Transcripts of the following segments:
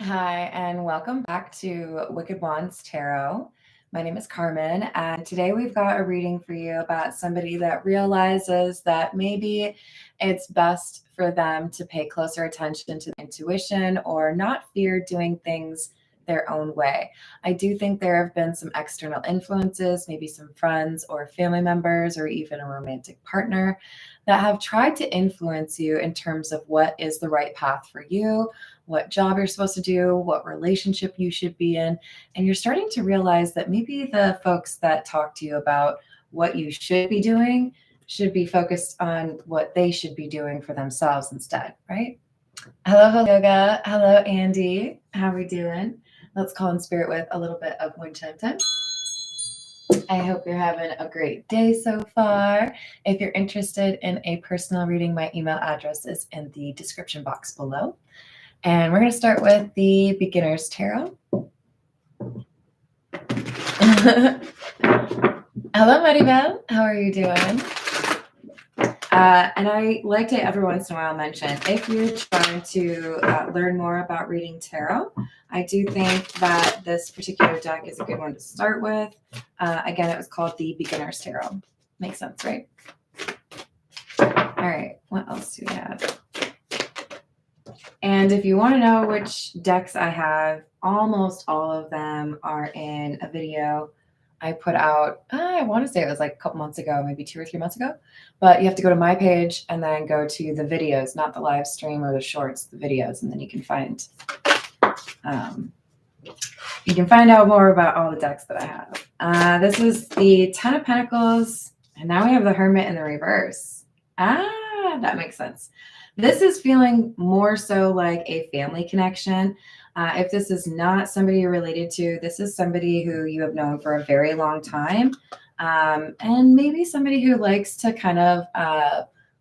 Hi, and welcome back to Wicked Wands Tarot. My name is Carmen, and today we've got a reading for you about somebody that realizes that maybe it's best for them to pay closer attention to intuition or not fear doing things their own way. I do think there have been some external influences, maybe some friends or family members, or even a romantic partner that have tried to influence you in terms of what is the right path for you, what job you're supposed to do, what relationship you should be in. And you're starting to realize that maybe the folks that talk to you about what you should be doing should be focused on what they should be doing for themselves instead, right? Hello, yoga. Hello, Andy. How are we doing? Let's call in spirit with a little bit of wind chime time. I hope you're having a great day so far. If you're interested in a personal reading, my email address is in the description box below. And we're going to start with the Beginner's Tarot. Hello, Maribel. How are you doing? And I like to every once in a while mention, if you're trying to learn more about reading tarot, I do think that this particular deck is a good one to start with. Again, it was called the Beginner's Tarot. Makes sense, right? All right, what else do we have? And if you want to know which decks I have, almost all of them are in a video I put out, I want to say it was like a couple months ago, maybe 2 or 3 months ago. But you have to go to my page and then go to the videos, not the live stream or the shorts, the videos, and then you can find out more about all the decks that I have. This is the Ten of Pentacles, and now we have the Hermit in the reverse. That makes sense. This is feeling more so like a family connection. If this is not somebody you're related to, this is somebody who you have known for a very long time. And maybe somebody who likes to kind of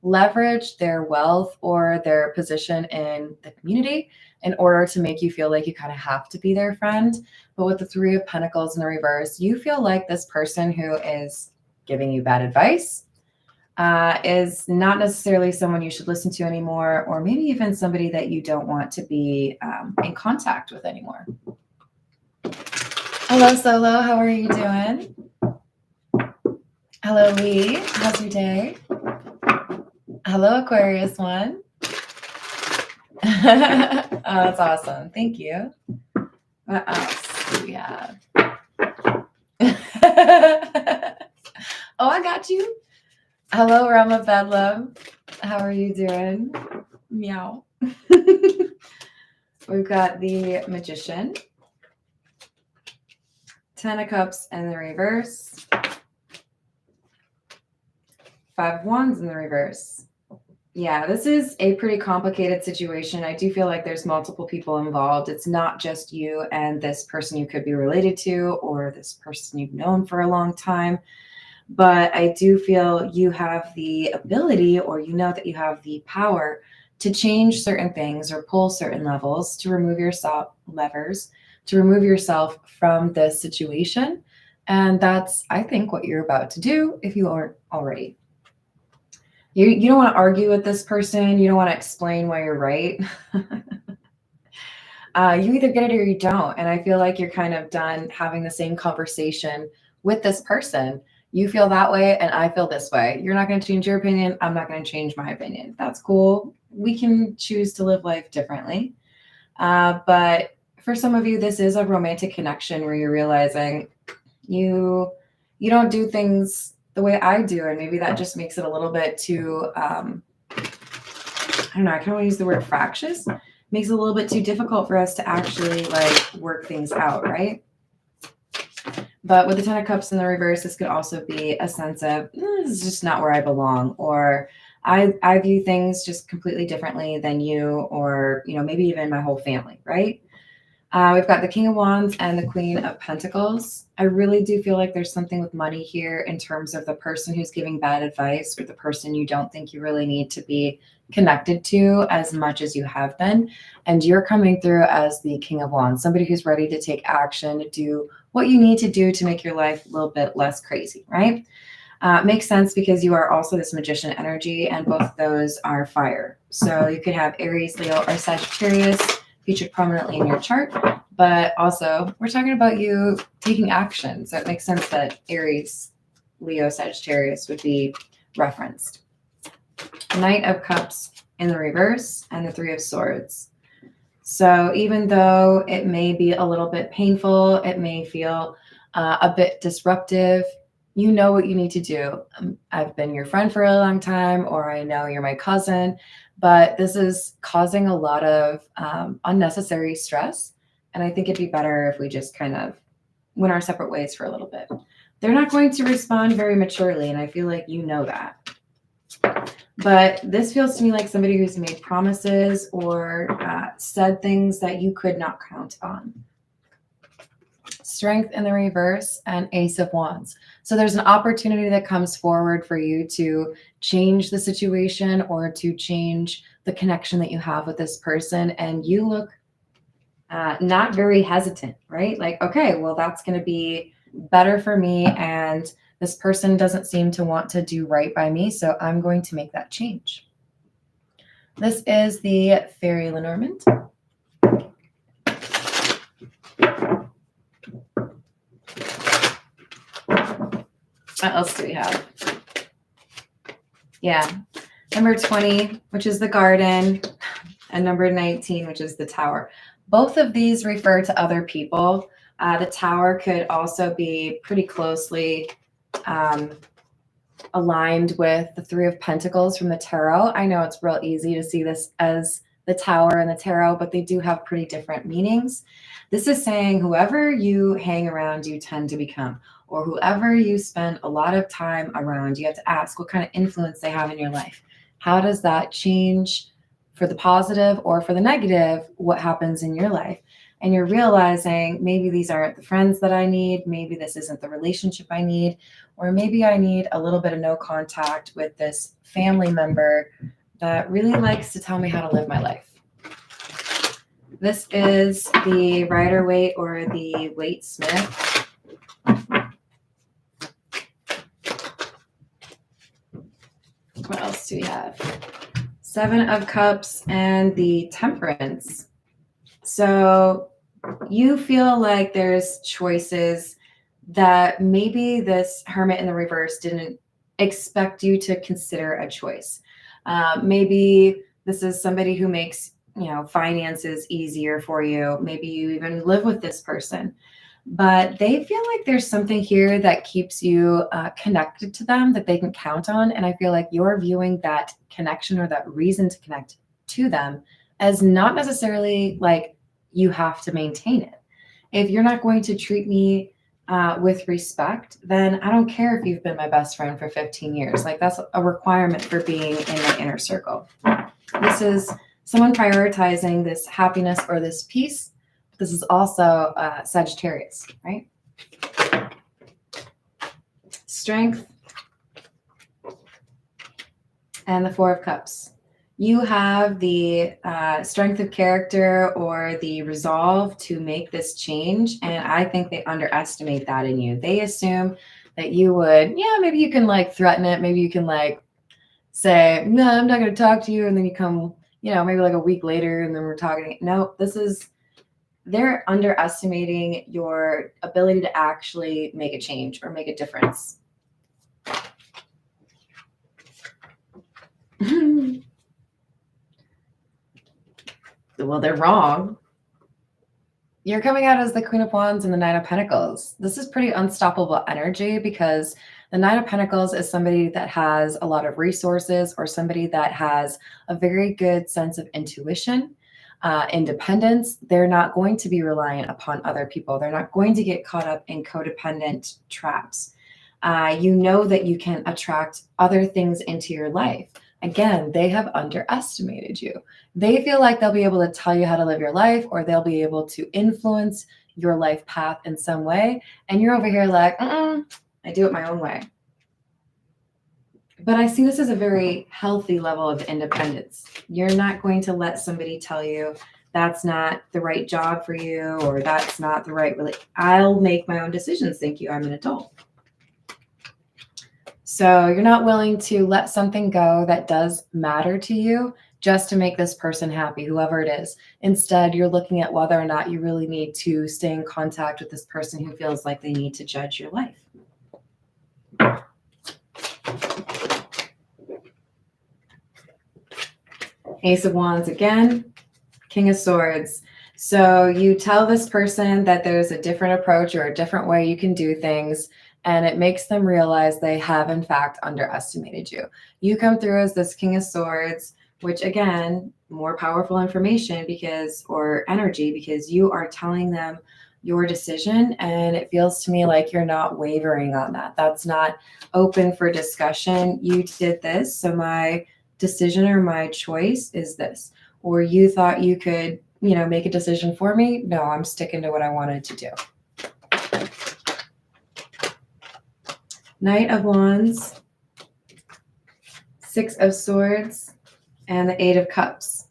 leverage their wealth or their position in the community in order to make you feel like you kind of have to be their friend. But with the Three of Pentacles in the reverse, you feel like this person who is giving you bad advice is not necessarily someone you should listen to anymore, or maybe even somebody that you don't want to be in contact with anymore. Hello, Solo. How are you doing? Hello, Lee. How's your day? Hello, Aquarius one. Oh, that's awesome. Thank you. What else do we have? Oh, I got you. Hello, Rama Bedlam. How are you doing? Meow. We've got the Magician, Ten of Cups in the reverse, Five of Wands in the reverse. Yeah, this is a pretty complicated situation. I do feel like there's multiple people involved. It's not just you and this person you could be related to or this person you've known for a long time. But I do feel you have the ability, or you know that you have the power to change certain things or pull certain levels to remove yourself from this situation. And that's, I think, what you're about to do if you aren't already. You don't want to argue with this person. You don't want to explain why you're right. You either get it or you don't. And I feel like you're kind of done having the same conversation with this person. You feel that way and I feel this way. You're not going to change your opinion. I'm not going to change my opinion. That's cool. We can choose to live life differently. But for some of you, this is a romantic connection where you're realizing you don't do things the way I do. And maybe that just makes it a little bit too, I don't know, I can only use the word fractious. Makes it a little bit too difficult for us to actually like work things out, right? But with the Ten of Cups in the reverse, this could also be a sense of, this is just not where I belong, or I view things just completely differently than you, or, maybe even my whole family, right? We've got the King of Wands and the Queen of Pentacles. I really do feel like there's something with money here in terms of the person who's giving bad advice, or the person you don't think you really need to be connected to as much as you have been. And you're coming through as the King of Wands, somebody who's ready to take action, to do what you need to do to make your life a little bit less crazy, right? Makes sense because you are also this Magician energy, and both of those are fire. So you could have Aries, Leo, or Sagittarius featured prominently in your chart, but also we're talking about you taking action. So it makes sense that Aries, Leo, Sagittarius would be referenced. Knight of Cups in the reverse and the Three of Swords. So even though it may be a little bit painful, it may feel a bit disruptive, you know what you need to do. I've been your friend for a long time, or I know you're my cousin, but this is causing a lot of unnecessary stress. And I think it'd be better if we just kind of went our separate ways for a little bit. They're not going to respond very maturely, and I feel like you know that. But this feels to me like somebody who's made promises or said things that you could not count on. Strength in the reverse and Ace of Wands. So there's an opportunity that comes forward for you to change the situation or to change the connection that you have with this person. And you look not very hesitant, right? Like, okay, well, that's going to be better for me. And this person doesn't seem to want to do right by me, so I'm going to make that change. This is the Fairy Lenormand. What else do we have? Yeah, number 20, which is the Garden, and number 19, which is the Tower. Both of these refer to other people. The Tower could also be pretty closely aligned with the Three of Pentacles from the Tarot. I know it's real easy to see this as the Tower and the Tarot, but they do have pretty different meanings. This is saying whoever you hang around, you tend to become, or whoever you spend a lot of time around, you have to ask what kind of influence they have in your life. How does that change for the positive or for the negative? What happens in your life? And you're realizing maybe these aren't the friends that I need. Maybe this isn't the relationship I need. Or maybe I need a little bit of no contact with this family member that really likes to tell me how to live my life. This is the Rider-Waite or the Waite-Smith. What else do we have? Seven of Cups and the Temperance. So you feel like there's choices that maybe this Hermit in the reverse didn't expect you to consider a choice. Maybe this is somebody who makes, finances easier for you. Maybe you even live with this person, but they feel like there's something here that keeps you connected to them that they can count on. And I feel like you're viewing that connection or that reason to connect to them as not necessarily like you have to maintain it. If you're not going to treat me with respect, then I don't care if you've been my best friend for 15 years. Like that's a requirement for being in my inner circle. This is someone prioritizing this happiness or this peace. This is also Sagittarius, right? Strength and the Four of Cups. You have the strength of character or the resolve to make this change. And I think they underestimate that in you. They assume that you would, maybe you can like threaten it. Maybe you can like say, no, I'm not going to talk to you. And then you come, maybe like a week later and then we're talking. No, they're underestimating your ability to actually make a change or make a difference. Well, they're wrong. You're coming out as the Queen of Wands and the Nine of Pentacles. This is pretty unstoppable energy because the Nine of Pentacles is somebody that has a lot of resources or somebody that has a very good sense of intuition, independence. They're not going to be reliant upon other people. They're not going to get caught up in codependent traps. You know that you can attract other things into your life. Again, they have underestimated you. They feel like they'll be able to tell you how to live your life, or they'll be able to influence your life path in some way. And you're over here like, I do it my own way. But I see this as a very healthy level of independence. You're not going to let somebody tell you that's not the right job for you, or that's not the right, I'll make my own decisions. Thank you. I'm an adult. So you're not willing to let something go that does matter to you just to make this person happy, whoever it is. Instead, you're looking at whether or not you really need to stay in contact with this person who feels like they need to judge your life. Ace of Wands again, King of Swords. So you tell this person that there's a different approach or a different way you can do things, and it makes them realize they have, in fact, underestimated you. You come through as this King of Swords, which, again, more powerful information or energy, because you are telling them your decision, and it feels to me like you're not wavering on that. That's not open for discussion. You did this, so my decision or my choice is this. Or you thought you could, make a decision for me. No, I'm sticking to what I wanted to do. Knight of Wands, Six of Swords, and the Eight of Cups.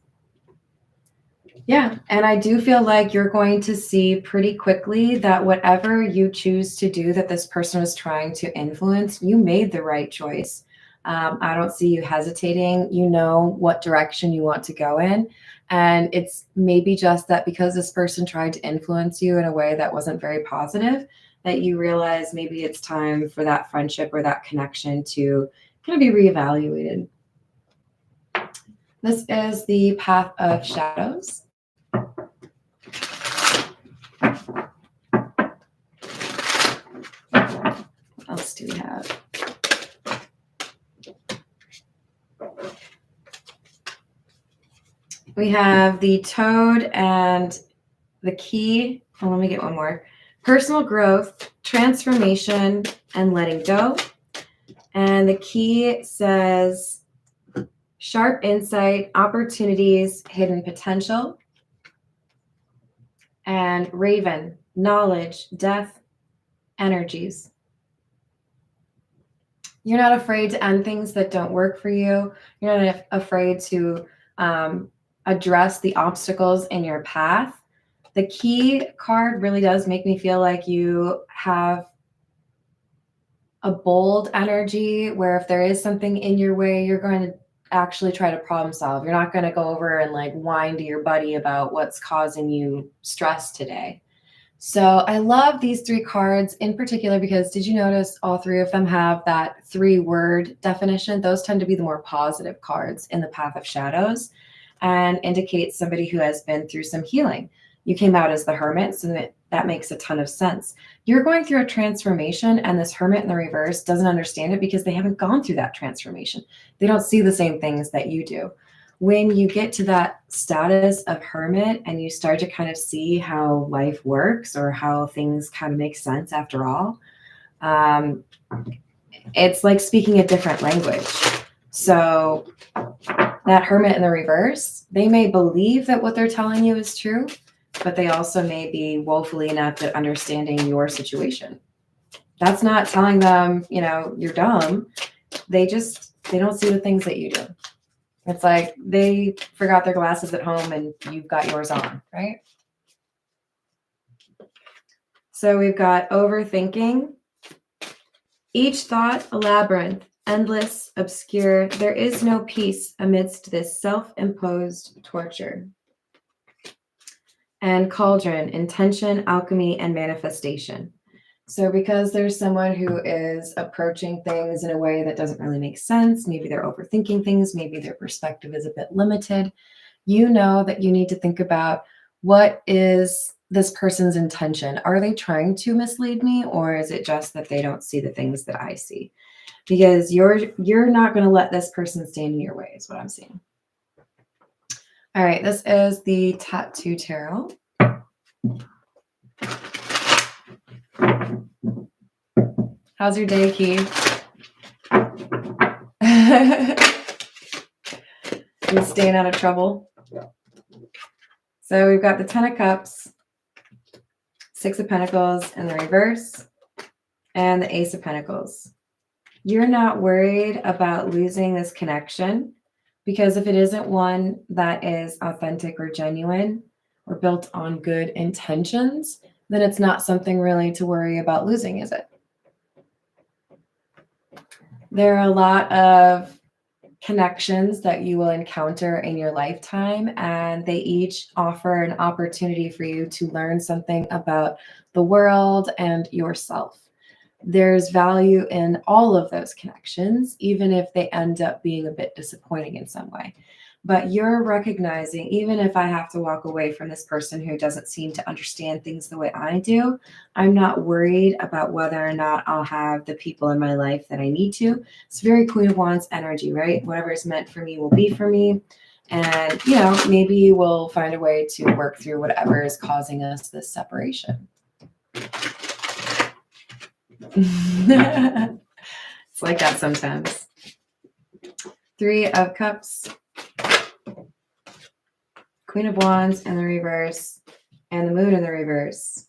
Yeah, and I do feel like you're going to see pretty quickly that whatever you choose to do that this person was trying to influence, you made the right choice. I don't see you hesitating. You know what direction you want to go in. And it's maybe just that because this person tried to influence you in a way that wasn't very positive, that you realize maybe it's time for that friendship or that connection to kind of be reevaluated. This is the Path of Shadows. What else do we have? We have the Toad and the Key. Oh, let me get one more. Personal growth, transformation, and letting go. And the Key says sharp insight, opportunities, hidden potential. And Raven, knowledge, death, energies. You're not afraid to end things that don't work for you. You're not afraid to address the obstacles in your path. The Key card really does make me feel like you have a bold energy where if there is something in your way, you're going to actually try to problem solve. You're not going to go over and like whine to your buddy about what's causing you stress today. So I love these three cards in particular because did you notice all three of them have that 3-word definition? Those tend to be the more positive cards in the Path of Shadows and indicate somebody who has been through some healing. You came out as the Hermit, so that makes a ton of sense. You're going through a transformation, and this Hermit in the reverse doesn't understand it because they haven't gone through that transformation. They don't see the same things that you do. When you get to that status of Hermit and you start to kind of see how life works or how things kind of make sense after all, it's like speaking a different language. So that Hermit in the reverse, they may believe that what they're telling you is true, but they also may be woefully inept at understanding your situation. That's not telling them, you're dumb. They don't see the things that you do. It's like they forgot their glasses at home and you've got yours on, right? So we've got overthinking. Each thought a labyrinth, endless, obscure. There is no peace amidst this self-imposed torture. And cauldron, intention, alchemy, and manifestation. So because there's someone who is approaching things in a way that doesn't really make sense, maybe they're overthinking things, maybe their perspective is a bit limited, you know that you need to think about what is this person's intention. Are they trying to mislead me, or is it just that they don't see the things that I see? Because you're not going to let this person stand in your way is what I'm seeing. All right, this is the Tattoo Tarot. How's your day, Key? You staying out of trouble? So we've got the 10 of Cups, 6 of Pentacles in the reverse, and the Ace of Pentacles. You're not worried about losing this connection because if it isn't one that is authentic or genuine or built on good intentions, then it's not something really to worry about losing, is it? There are a lot of connections that you will encounter in your lifetime, and they each offer an opportunity for you to learn something about the world and yourself. There's value in all of those connections, even if they end up being a bit disappointing in some way. But you're recognizing, even if I have to walk away from this person who doesn't seem to understand things the way I do, I'm not worried about whether or not I'll have the people in my life that I need to. It's very Queen of Wands energy, right? Whatever is meant for me will be for me. And, maybe we'll find a way to work through whatever is causing us this separation. It's like that sometimes. 3 of Cups, Queen of Wands in the reverse, and the Moon in the reverse.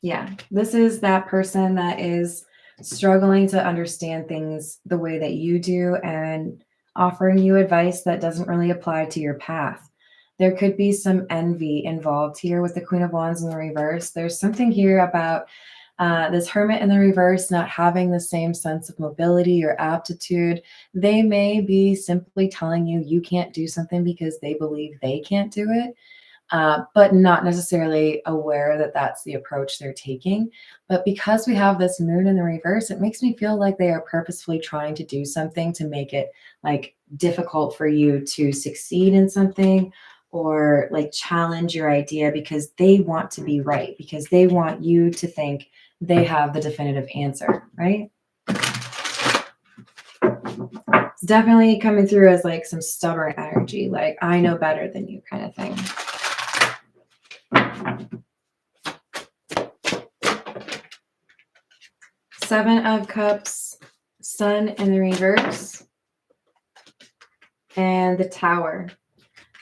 Yeah, this is that person that is struggling to understand things the way that you do and offering you advice that doesn't really apply to your path. There could be some envy involved here with the Queen of Wands in the reverse. There's something here about this Hermit in the reverse not having the same sense of mobility or aptitude. They may be simply telling you you can't do something because they believe they can't do it, but not necessarily aware that that's the approach they're taking. But because we have this Moon in the reverse, it makes me feel like they are purposefully trying to do something to make it like difficult for you to succeed in something, or like challenge your idea because they want to be right, because they want you to think they have the definitive answer, right? It's definitely coming through as like some stubborn energy, like I know better than you kind of thing. Seven of Cups, Sun in the reverse, and the Tower.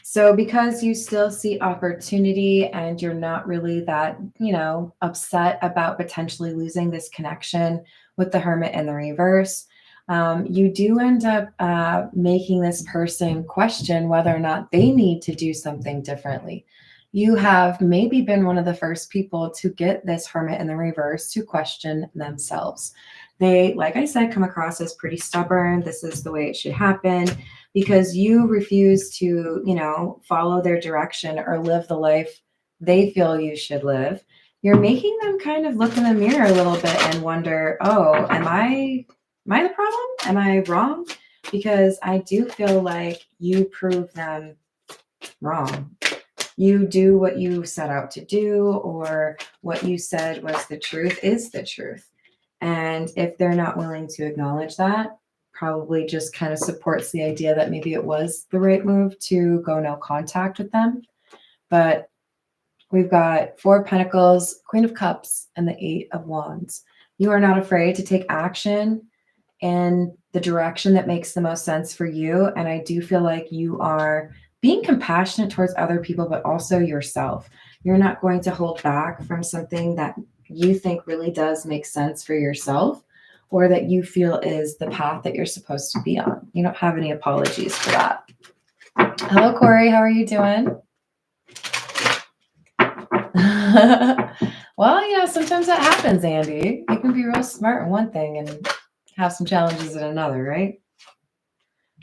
So because you still see opportunity and you're not really that, upset about potentially losing this connection with the Hermit in the reverse, you do end up making this person question whether or not they need to do something differently. You have maybe been one of the first people to get this Hermit in the reverse to question themselves. They, like I said, come across as pretty stubborn. This is the way it should happen. Because you refuse to, follow their direction or live the life they feel you should live, you're making them kind of look in the mirror a little bit and wonder, oh, am I the problem? Am I wrong? Because I do feel like you prove them wrong. You do what you set out to do, or what you said was the truth is the truth. And if they're not willing to acknowledge that, probably just kind of supports the idea that maybe it was the right move to go no contact with them. But we've got 4 of Pentacles, Queen of Cups, and the 8 of Wands. You are not afraid to take action in the direction that makes the most sense for you. And I do feel like you are being compassionate towards other people, but also yourself. You're not going to hold back from something that you think really does make sense for yourself, or that you feel is the path that you're supposed to be on. You don't have any apologies for that. Hello, Corey. How are you doing? Well, sometimes that happens, Andy. You can be real smart in one thing and have some challenges in another, right?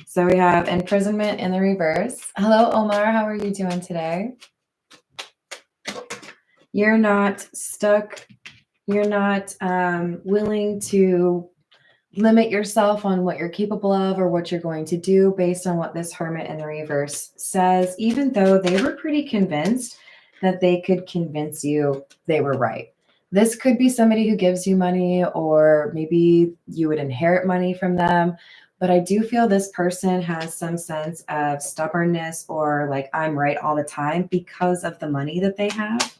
So we have imprisonment in the reverse. Hello, Omar. How are you doing today? You're not stuck. You're not willing to limit yourself on what you're capable of or what you're going to do based on what this Hermit in the reverse says, even though they were pretty convinced that they could convince you they were right. This could be somebody who gives you money, or maybe you would inherit money from them. But I do feel this person has some sense of stubbornness, or like I'm right all the time because of the money that they have.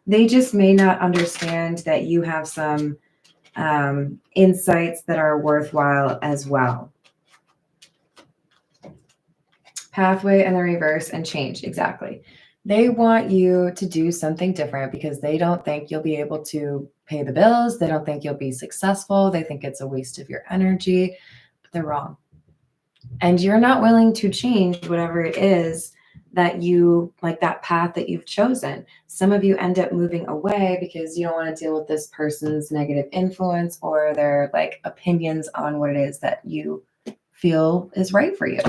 They just may not understand that you have some insights that are worthwhile as well. Pathway in the reverse and change. Exactly. They want you to do something different because they don't think you'll be able to pay the bills. They don't think you'll be successful. They think it's a waste of your energy. But they're wrong. And you're not willing to change whatever it is that you like, that path that you've chosen. Some of you end up moving away because you don't want to deal with this person's negative influence or their like opinions on what it is that you feel is right for you.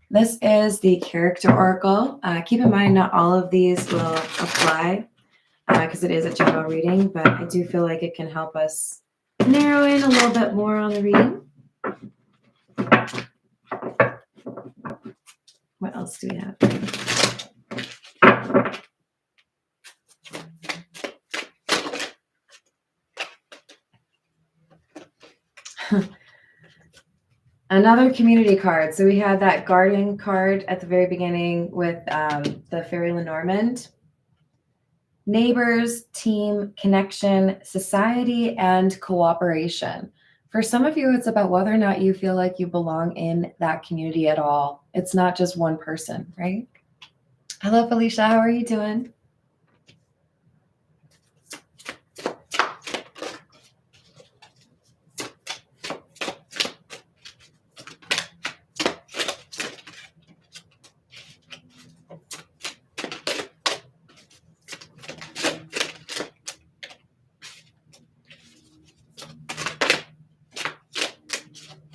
This is the character oracle. Keep in mind, not all of these will apply because it is a general reading, but I do feel like it can help us narrow in a little bit more on the reading. What else do we have? Another community card. So we had that garden card at the very beginning with the Fairy Lenormand. Neighbors, team, connection, society, and cooperation. For some of you, it's about whether or not you feel like you belong in that community at all. It's not just one person, right? Hello, Felicia. How are you doing?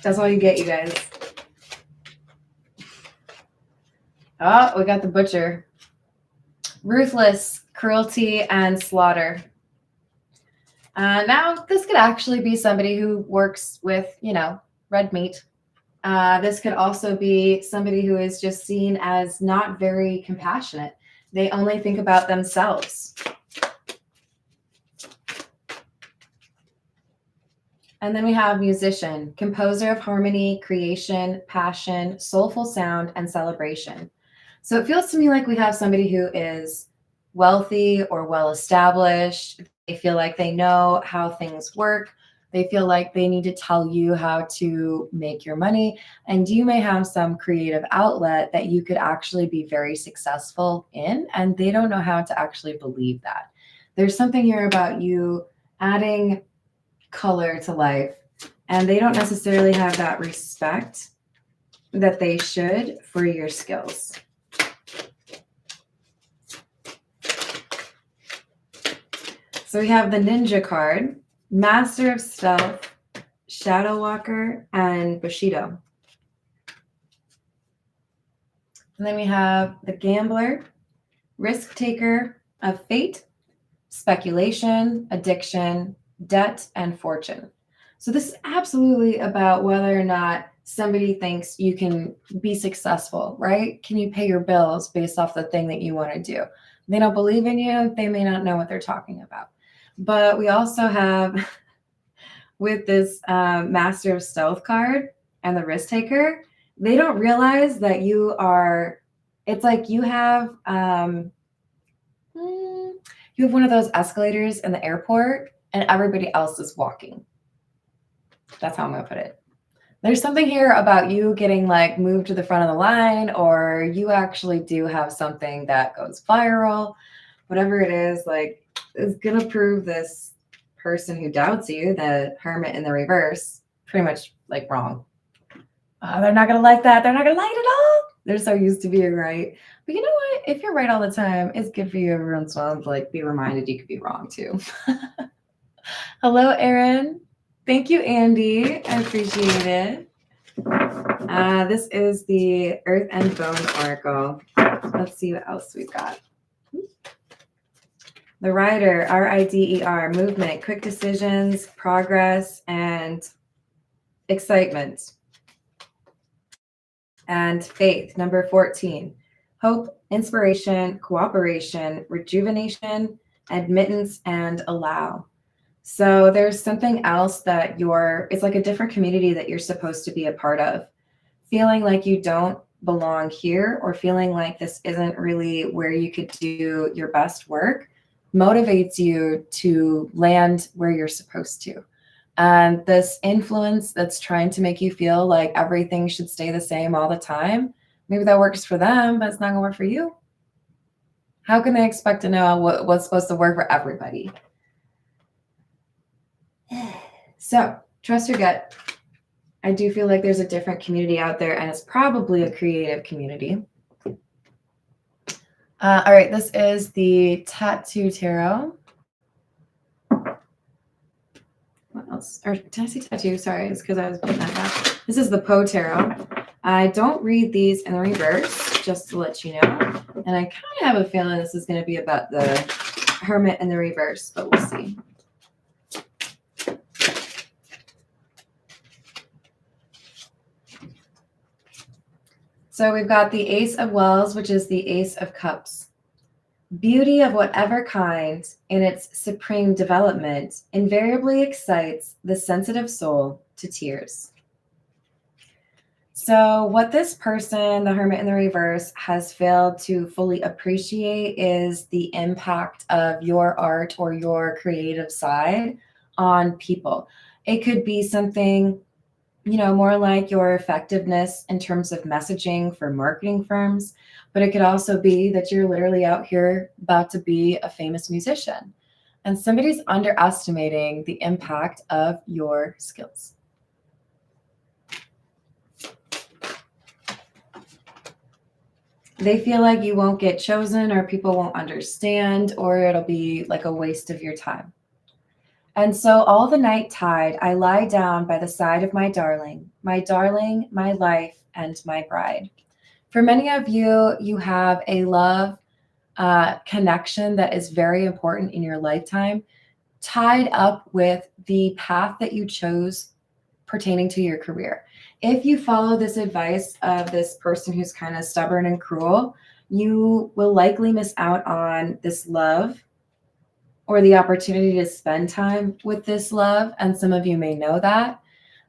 That's all you get, you guys. Oh, we got the butcher. Ruthless, cruelty, and slaughter. Now, this could actually be somebody who works with, red meat. This could also be somebody who is just seen as not very compassionate. They only think about themselves. And then we have musician, composer of harmony, creation, passion, soulful sound, and celebration. So it feels to me like we have somebody who is wealthy or well-established. They feel like they know how things work. They feel like they need to tell you how to make your money. And you may have some creative outlet that you could actually be very successful in, and they don't know how to actually believe that. There's something here about you adding color to life, and they don't necessarily have that respect that they should for your skills. So we have the Ninja card, Master of Stealth, Shadow Walker, and Bushido. And then we have the Gambler, Risk Taker of Fate, Speculation, Addiction, Debt, and Fortune. So this is absolutely about whether or not somebody thinks you can be successful, right? Can you pay your bills based off the thing that you want to do? They don't believe in you. They may not know what they're talking about. But we also have with this Master of Stealth card and the Risk Taker, they don't realize that you are, it's like you have one of those escalators in the airport and everybody else is walking. That's how I'm going to put it. There's something here about you getting like moved to the front of the line, or you actually do have something that goes viral. Whatever it is, like, it's going to prove this person who doubts you, the Hermit in the reverse, pretty much like wrong. They're not going to like that. They're not going to like it at all. They're so used to being right. But you know what? If you're right all the time, it's good for you every once in a while to like be reminded you could be wrong too. Hello, Erin. Thank you, Andy. I appreciate it. This is the Earth and Bone Oracle. Let's see what else we've got. The Rider, R-I-D-E-R, movement, quick decisions, progress, and excitement. And faith, number 14. Hope, inspiration, cooperation, rejuvenation, admittance, and allow. So there's something else that it's like a different community that you're supposed to be a part of. Feeling like you don't belong here, or feeling like this isn't really where you could do your best work, motivates you to land where you're supposed to. And this influence that's trying to make you feel like everything should stay the same all the time, maybe that works for them, but it's not going to work for you. How can they expect to know what's supposed to work for everybody? So trust your gut. I do feel like there's a different community out there, and it's probably a creative community. All right, this is the Tattoo Tarot. What else? Or did I say tattoo? Sorry, it's because I was putting that back. This is the Poe Tarot. I don't read these in the reverse, just to let you know. And I kind of have a feeling this is going to be about the Hermit in the reverse, but we'll see. So we've got the Ace of Wands, which is the Ace of Cups. Beauty of whatever kind in its supreme development invariably excites the sensitive soul to tears. So what this person, the Hermit in the reverse, has failed to fully appreciate is the impact of your art or your creative side on people. It could be something, more like your effectiveness in terms of messaging for marketing firms, but it could also be that you're literally out here about to be a famous musician and somebody's underestimating the impact of your skills. They feel like you won't get chosen or people won't understand, or it'll be like a waste of your time. And so all the night tide, I lie down by the side of my darling, my life, and my bride. For many of you, you have a love connection that is very important in your lifetime, tied up with the path that you chose pertaining to your career. If you follow this advice of this person who's kind of stubborn and cruel, you will likely miss out on this love or the opportunity to spend time with this love. And some of you may know that.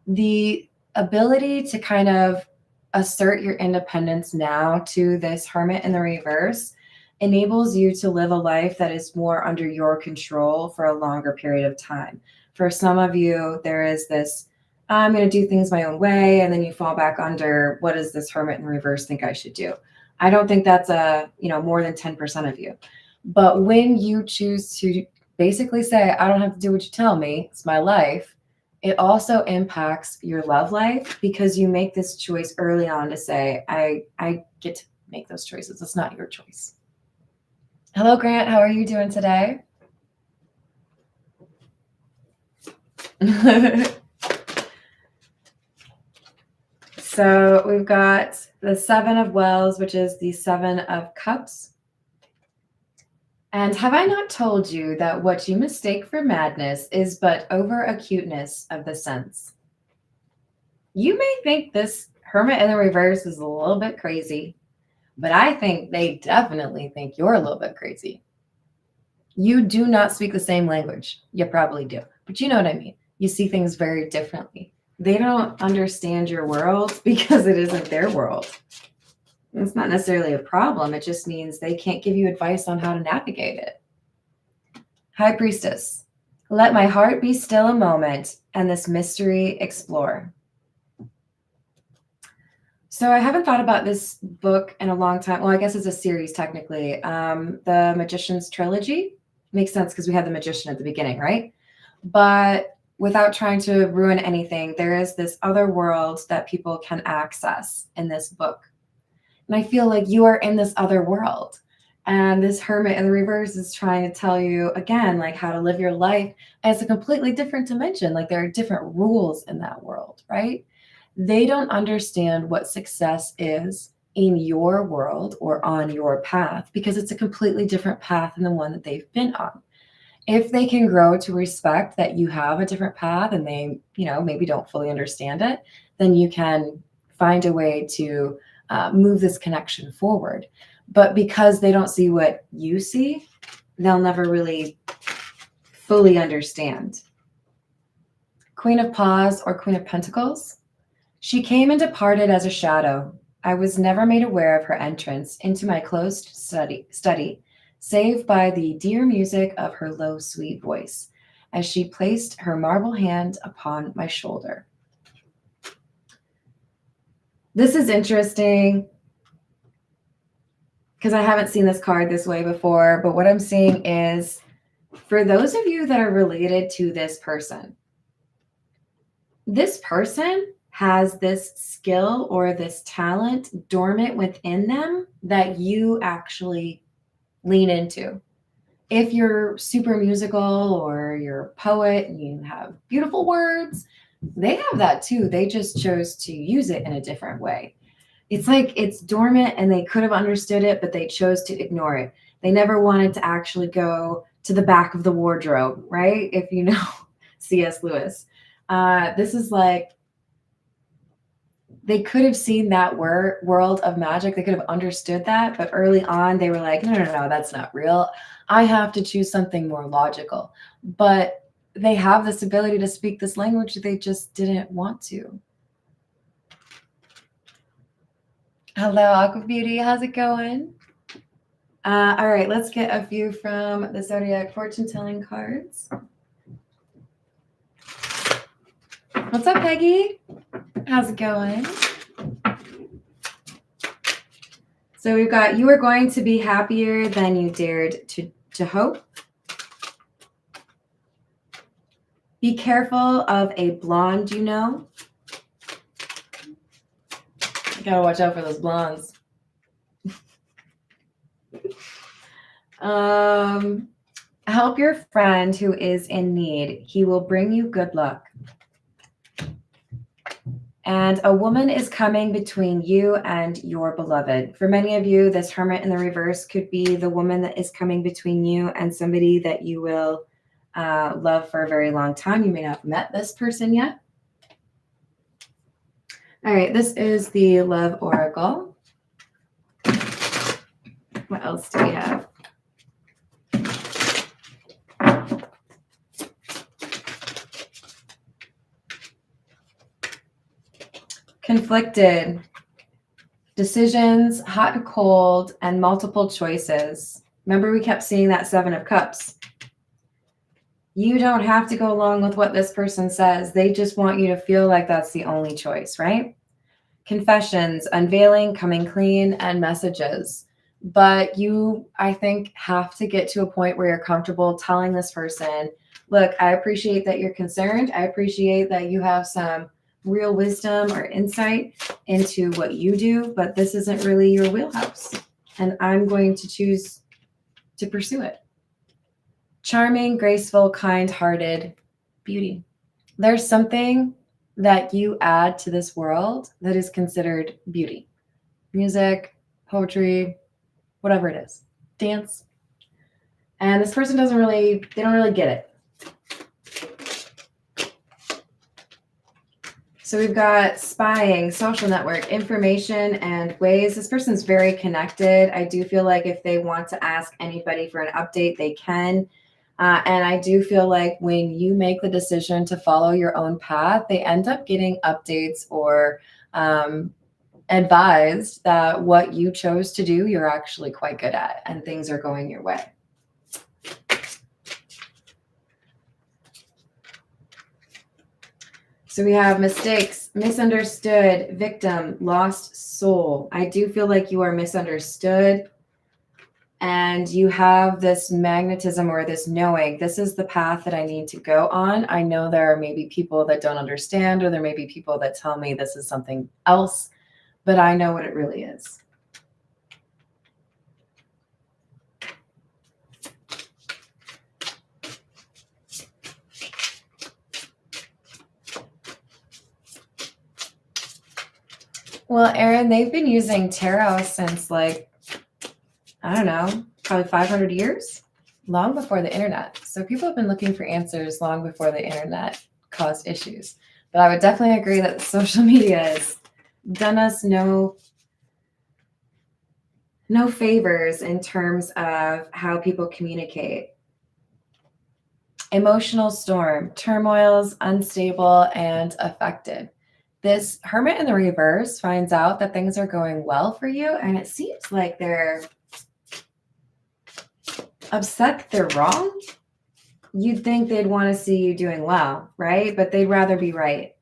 The ability to kind of assert your independence now to this Hermit in the reverse enables you to live a life that is more under your control for a longer period of time. For some of you, there is this, I'm going to do things my own way. And then you fall back under, what does this Hermit in reverse think I should do? I don't think that's more than 10% of you. But when you choose to basically say, I don't have to do what you tell me, it's my life, it also impacts your love life because you make this choice early on to say, I get to make those choices. It's not your choice. Hello, Grant. How are you doing today? So we've got the Seven of Wells, which is the Seven of Cups. And have I not told you that what you mistake for madness is but over acuteness of the sense? You may think this Hermit in the reverse is a little bit crazy, but I think they definitely think you're a little bit crazy. You do not speak the same language. You probably do, but you know what I mean. You see things very differently. They don't understand your world because it isn't their world. It's not necessarily a problem. It just means they can't give you advice on how to navigate it. High Priestess, let my heart be still a moment and this mystery explore. So I haven't thought about this book in a long time. Well, I guess it's a series technically. The Magician's Trilogy makes sense because we had the magician at the beginning, right? But without trying to ruin anything, there is this other world that people can access in this book. And I feel like you are in this other world. And this Hermit in the reverse is trying to tell you, again, like how to live your life as a completely different dimension. Like there are different rules in that world, right? They don't understand what success is in your world or on your path because it's a completely different path than the one that they've been on. If they can grow to respect that you have a different path and they, maybe don't fully understand it, then you can find a way to move this connection forward. But because they don't see what you see, they'll never really fully understand. Queen of Paws or Queen of Pentacles. She came and departed as a shadow. I was never made aware of her entrance into my closed study, save by the dear music of her low, sweet voice, as she placed her marble hand upon my shoulder. This is interesting because I haven't seen this card this way before, but what I'm seeing is for those of you that are related to this person has this skill or this talent dormant within them that you actually lean into. If you're super musical or you're a poet and you have beautiful words, They have that too. They just chose to use it in a different way. It's like it's dormant and they could have understood it, but they chose to ignore it. They never wanted to actually go to the back of the wardrobe, right? If you know C.S. Lewis. This is like they could have seen that world of magic. They could have understood that, but early on they were like, no, no, no, that's not real. I have to choose something more logical. But they have this ability to speak this language. They just didn't want to. Hello, Aqua Beauty. How's it going? All right, let's get a few from the Zodiac fortune telling cards. What's up, Peggy? How's it going? So we've got, you are going to be happier than you dared to hope. Be careful of a blonde, you know. You gotta watch out for those blondes. Help your friend who is in need. He will bring you good luck. And a woman is coming between you and your beloved. For many of you, this Hermit in the reverse could be the woman that is coming between you and somebody that you will love for a very long time. You may not have met this person yet. All right, this is the Love Oracle. What else do we have? Conflicted. Decisions, hot and cold, and multiple choices. Remember, we kept seeing that Seven of Cups. You don't have to go along with what this person says. They just want you to feel like that's the only choice, right? Confessions, unveiling, coming clean, and messages. But you, I think, have to get to a point where you're comfortable telling this person, look, I appreciate that you're concerned. I appreciate that you have some real wisdom or insight into what you do, but this isn't really your wheelhouse. And I'm going to choose to pursue it. Charming, graceful, kind-hearted beauty. There's something that you add to this world that is considered beauty. Music, poetry, whatever it is. Dance. And this person they don't really get it. So we've got spying, social network, information, and ways. This person's very connected. I do feel like if they want to ask anybody for an update, they can. And I do feel like when you make the decision to follow your own path, they end up getting updates or advised that what you chose to do, you're actually quite good at, and things are going your way. So we have mistakes, misunderstood, victim, lost soul. I do feel like you are misunderstood and you have this magnetism or this knowing, this is the path that I need to go on. I know there are maybe people that don't understand, or there may be people that tell me this is something else, but I know what it really is. Well, Erin, they've been using tarot since like, I don't know, probably 500 years, long before the internet. So people have been looking for answers long before the internet caused issues. But I would definitely agree that social media has done us no favors in terms of how people communicate. Emotional storm, turmoils, unstable, and affected. This Hermit in the reverse finds out that things are going well for you, and it seems like they're upset that they're wrong. You'd think they'd want to see you doing well, right? But they'd rather be right.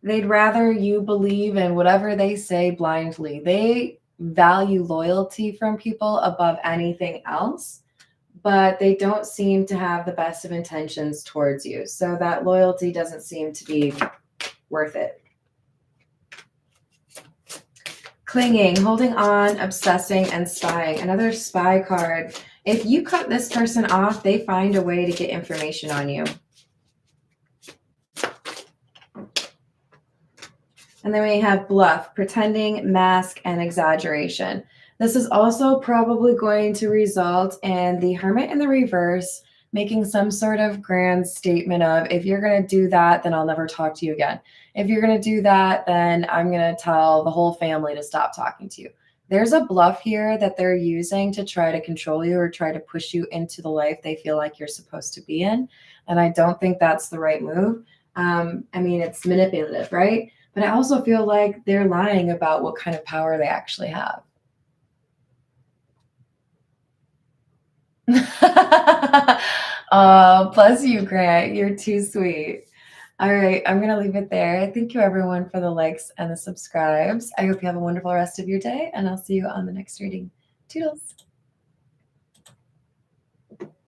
They'd rather you believe in whatever they say blindly. They value loyalty from people above anything else, but they don't seem to have the best of intentions towards you. So that loyalty doesn't seem to be worth it. Clinging, holding on, obsessing, and spying. Another spy card. If you cut this person off, they find a way to get information on you. And then we have bluff, pretending, mask, and exaggeration. This is also probably going to result in the Hermit in the reverse making some sort of grand statement of, if you're going to do that, then I'll never talk to you again. If you're going to do that, then I'm going to tell the whole family to stop talking to you. There's a bluff here that they're using to try to control you or try to push you into the life they feel like you're supposed to be in. And I don't think that's the right move. I mean, it's manipulative, right? But I also feel like they're lying about what kind of power they actually have. Oh, bless you, Grant. You're too sweet. All right, I'm going to leave it there. Thank you, everyone, for the likes and the subscribes. I hope you have a wonderful rest of your day, and I'll see you on the next reading. Toodles.